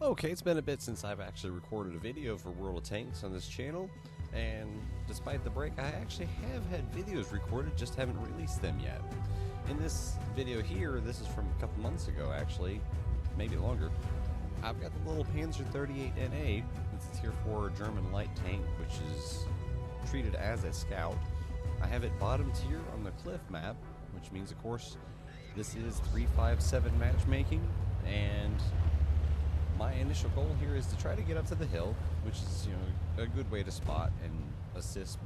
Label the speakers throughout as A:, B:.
A: Okay, it's been a bit since I've actually recorded a video for World of Tanks on this channel, and despite the break, I actually have had videos recorded, just haven't released them yet. In this video here, this is from a couple months ago actually, maybe longer, I've got the little Panzer 38NA. This is Tier 4 German light tank, which is treated as a scout. I have it bottom tier on the cliff map, which means of course this is 357 matchmaking, and my initial goal here is to try to get up to the hill, which is, a good way to spot and assist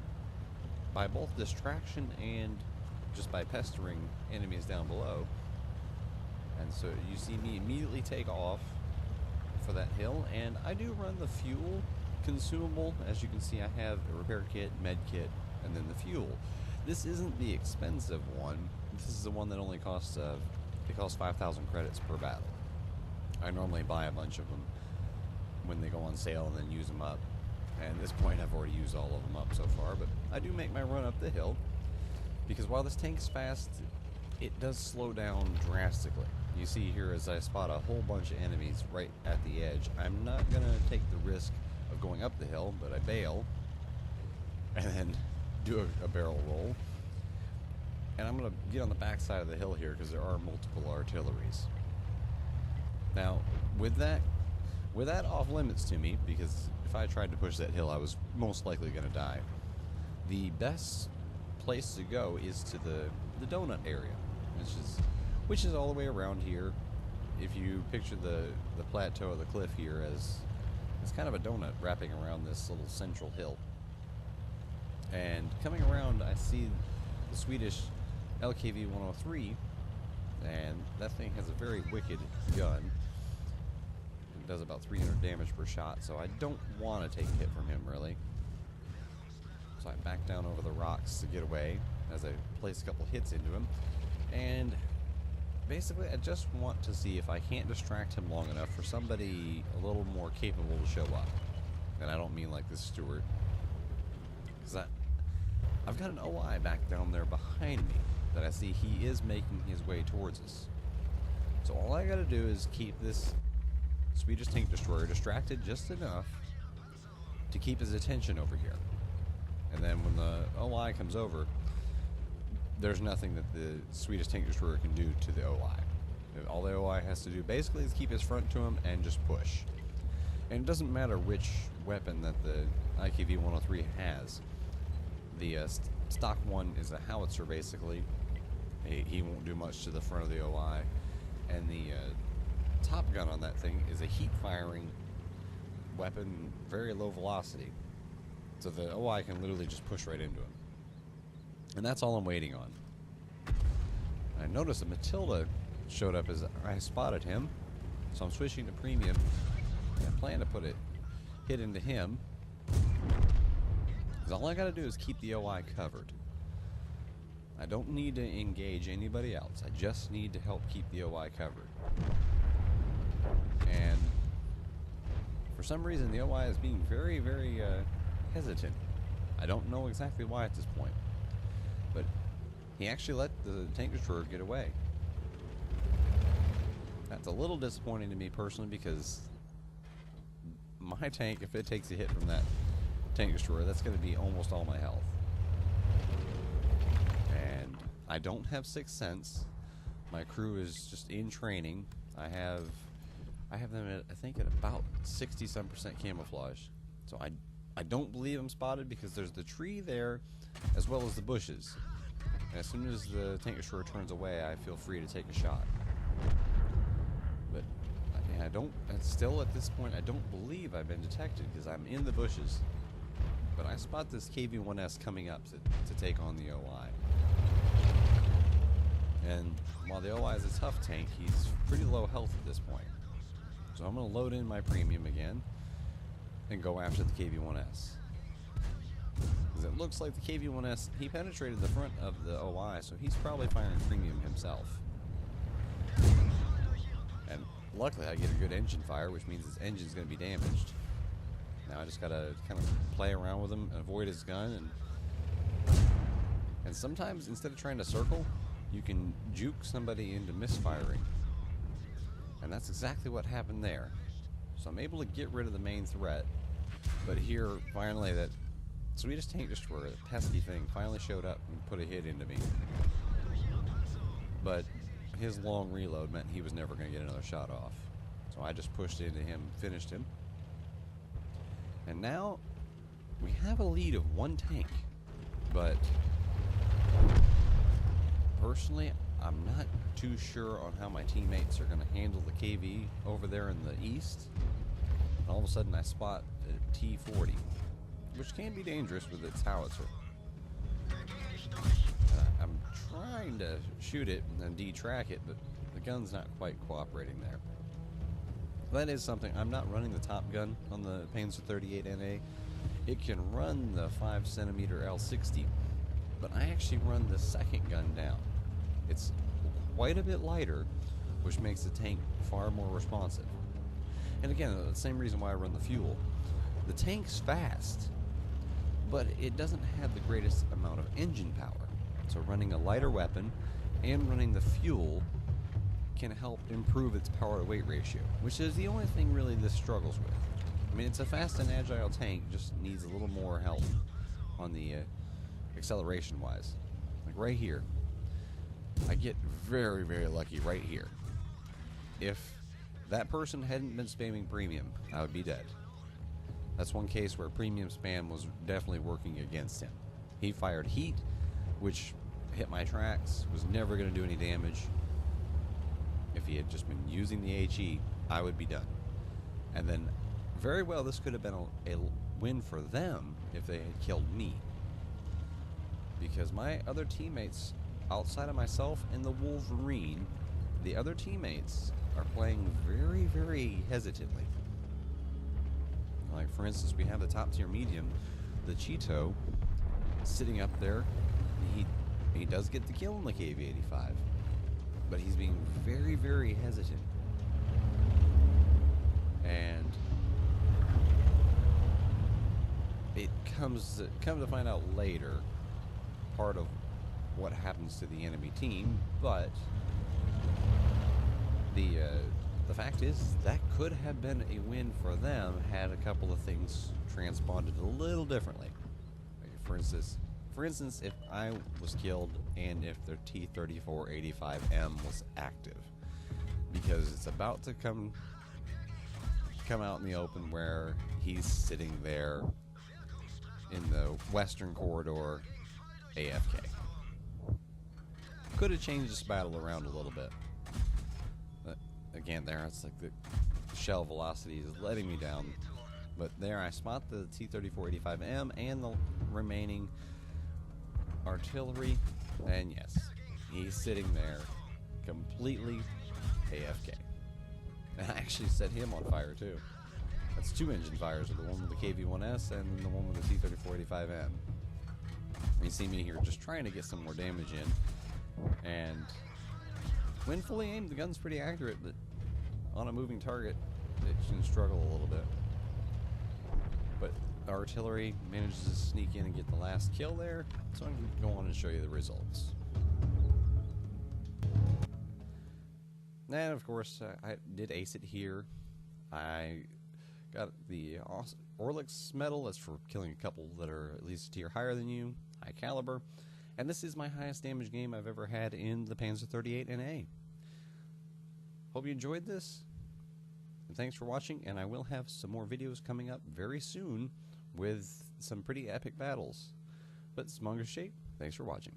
A: by both distraction and just by pestering enemies down below. And so you see me immediately take off for that hill, and I do run the fuel consumable. As you can see, I have a repair kit, med kit, and then the fuel. This isn't the expensive one. This is the one that only costs, it costs 5,000 credits per battle. I normally buy a bunch of them when they go on sale and then use them up. And at this point I've already used all of them up so far, but I do make my run up the hill, because while this tank is fast, it does slow down drastically. You see here as I spot a whole bunch of enemies right at the edge. I'm not going to take the risk of going up the hill, but I bail and then do a barrel roll. And I'm going to get on the back side of the hill here because there are multiple artilleries. Now, with that off limits to me, because if I tried to push that hill, I was most likely going to die. The best place to go is to the donut area, which is all the way around here. If you picture the plateau of the cliff here as it's kind of a donut wrapping around this little central hill. And coming around, I see the Swedish LKV-103, and that thing has a very wicked gun. It does about 300 damage per shot, so I don't want to take a hit from him, really. So I back down over the rocks to get away as I place a couple hits into him. And basically, I just want to see if I can't distract him long enough for somebody a little more capable to show up. And I don't mean like this Stewart, because I've got an OI back down there behind me that I see he is making his way towards us. So all I gotta do is keep this Swedish tank destroyer distracted just enough to keep his attention over here. And then when the OI comes over, there's nothing that the Swedish tank destroyer can do to the OI. All the OI has to do basically is keep his front to him and just push. And it doesn't matter which weapon that the IKV-103 has. The stock one is a howitzer, basically. He won't do much to the front of the OI. And the top gun on that thing is a heat-firing weapon, very low velocity. So the OI can literally just push right into him. And that's all I'm waiting on. I noticed that Matilda showed up as I spotted him, so I'm switching to premium. I plan to put a hit into him, because all I gotta do is keep the OI covered. I don't need to engage anybody else. I just need to help keep the OI covered. And for some reason, the OI is being very, very hesitant. I don't know exactly why at this point, but he actually let the tank destroyer get away. That's a little disappointing to me personally, because my tank, if it takes a hit from that tank destroyer, that's going to be almost all my health. And I don't have Sixth Sense. My crew is just in training. I have them at, I think, at about 60-some% camouflage. So I don't believe I'm spotted, because there's the tree there as well as the bushes. And as soon as the tank destroyer turns away, I feel free to take a shot. But still at this point, I don't believe I've been detected, because I'm in the bushes. But I spot this KV-1S coming up to take on the OI. And while the OI is a tough tank, he's pretty low health at this point. So I'm going to load in my premium again and go after the KV-1S. Because it looks like the KV-1S, he penetrated the front of the OI, so he's probably firing premium himself. And luckily I get a good engine fire, which means his engine's going to be damaged. Now I just got to kind of play around with him and avoid his gun. And sometimes, instead of trying to circle, you can juke somebody into misfiring. And that's exactly what happened there. So I'm able to get rid of the main threat. But here, finally, that Swedish tank destroyer, the pesky thing, finally showed up and put a hit into me. But his long reload meant he was never going to get another shot off. So I just pushed into him, finished him. And now we have a lead of 1 tank. But personally, I'm not too sure on how my teammates are going to handle the KV over there in the east. And all of a sudden I spot a T-40, which can be dangerous with its howitzer. I'm trying to shoot it and detrack it, but the gun's not quite cooperating there. That is something. I'm not running the top gun on the Panzer 38 NA. It can run the 5cm L60, but I actually run the second gun down. It's quite a bit lighter, which makes the tank far more responsive. And again, the same reason why I run the fuel. The tank's fast, but it doesn't have the greatest amount of engine power. So running a lighter weapon and running the fuel can help improve its power to weight ratio, which is the only thing really this struggles with. I mean, it's a fast and agile tank, just needs a little more help on the acceleration wise. Like right here, I get very, very lucky right here. If that person hadn't been spamming premium, I would be dead. That's one case where premium spam was definitely working against him. He fired heat, which hit my tracks, was never going to do any damage. If he had just been using the HE, I would be done. And then, very well, this could have been a win for them if they had killed me. Because my other teammates, outside of myself and the Wolverine, the other teammates are playing very, very hesitantly. Like, for instance, we have the top tier medium, the Cheeto, sitting up there. He does get the kill in the KV-85, but he's being very, very hesitant. And it comes to find out later, part of what happens to the enemy team, but the fact is that could have been a win for them had a couple of things transponded a little differently. For instance, if I was killed and if their T-3485M was active, because it's about to come out in the open where he's sitting there in the western corridor AFK. Could have changed this battle around a little bit. But again, there it's like the shell velocity is letting me down. But there I spot the T-3485M and the remaining artillery, and yes, he's sitting there completely AFK. And I actually set him on fire too. That's 2 engine fires, the one with the KV-1S and the one with the T-3485M. You see me here just trying to get some more damage in, and when fully aimed, the gun's pretty accurate, but on a moving target, it can struggle a little bit. But artillery manages to sneak in and get the last kill there, so I'm going to go on and show you the results. And of course, I did ace it here. I got the Orlix medal. That's for killing a couple that are at least a tier higher than you, high caliber. And this is my highest damage game I've ever had in the Panzer 38 NA. Hope you enjoyed this. And thanks for watching, and I will have some more videos coming up very soon with some pretty epic battles. But it's Mongoose Shape. Thanks for watching.